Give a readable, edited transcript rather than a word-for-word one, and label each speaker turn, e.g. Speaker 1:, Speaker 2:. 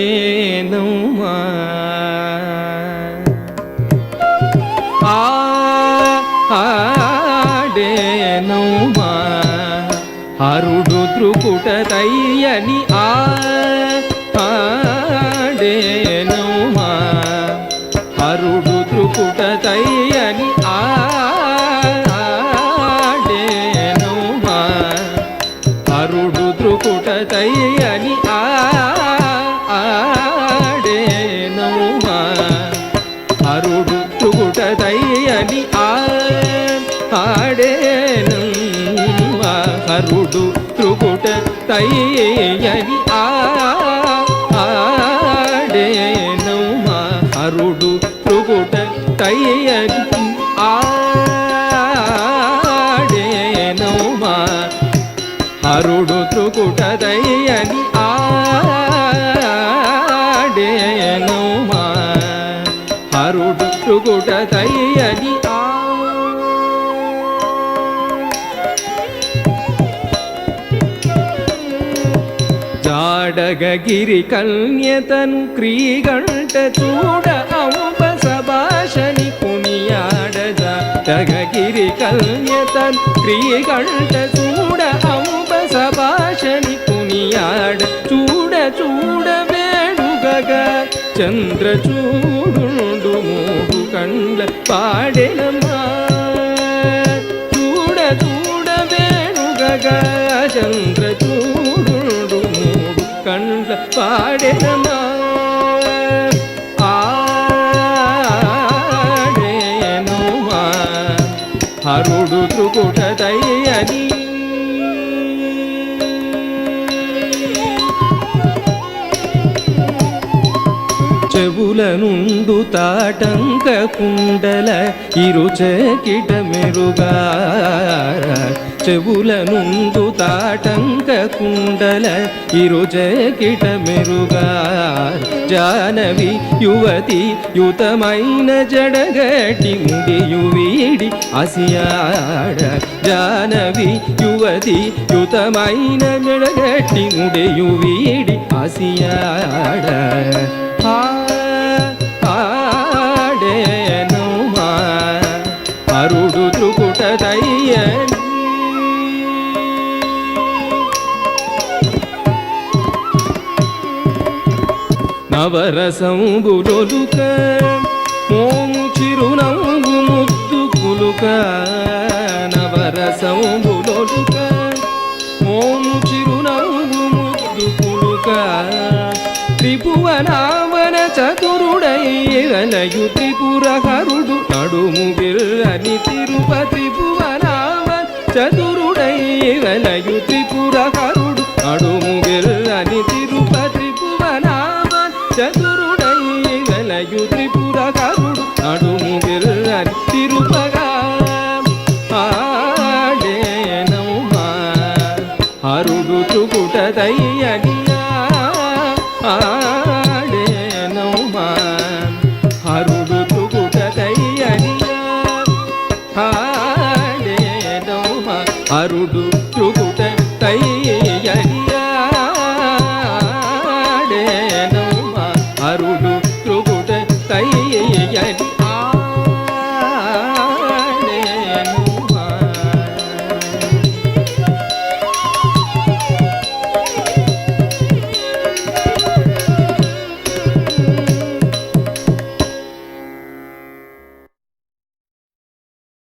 Speaker 1: ఆడేనమ్మా ఆడేనమ్మా హరుడు త్రుకుట తయ్యని ఆడేనమ్మా హరుడు త్రుకుట తయ్యని ఆడేనమ్మా హరుడు త్రుకుట తయ్యని ఆడేనమ్మా హరుడు త్రుకుట తయ్యని ఆడేనమ్మా హరుడు త్రుకుట తయ్యని ఆడేనమ్మా హరుడు త్రుకుట తయ్యని ఆడేనమ్మా హరుడు త్రుకుట తయ్యని ఆడేనమ్మా హరుడు త్రుకుట తయ్యని జాడగగిరి కన్యతను క్రీగంట చూడ అంబస భాషని కునియాడ జాడగగిరి కన్యతను క్రీగంట చూడ అంబస భాషని కునియాడ చూడ చూడ వేడుగగా చంద్ర చూడుండు మూడు కండ్ల పాడెనమ్మా చూడ చూడ వేడుగగా చంద్ర చూడుండు మూడు కండ్ల పాడెనమ్మా ఆడేనమ్మా హరుడు త్రుకుట తయ్యని చెవుల నుండు తాటంక కుండల ఇరుచకిట మెరుగా చెవుల నుండు తాటంక కుండల ఇరుచకిట మెరుగా జానవి యువతి యుతమైన జడగటి ముడియు వీడి అసియాడ జానవి యువతి యుతమైన జడగటి ముడియు వీడి అసియాడ ఆడేనమ్మా హరుడు త్రుకుట తయ్యని నవరసంబులొలుక మోము చిరునవ్వు ముద్దు కులుక నవరసంబులొలుక మోము చిరునవ్వు ముద్దు కులుక త్రిభువనావన చతురుడైరలయు త్రిపుర హరుడు నడుము బిర్రని తిరుపతి భువనావన చతురుడైరలయు త్రిపుర హరుడు నడుము బిర్రని తిరుపతి భువనావన చతురుడైరలయు త్రిపుర హరుడు నడుము బిర్రని తిరుపగా ఆడేనమ్మా హరుడు త్రుకుట తయ్యని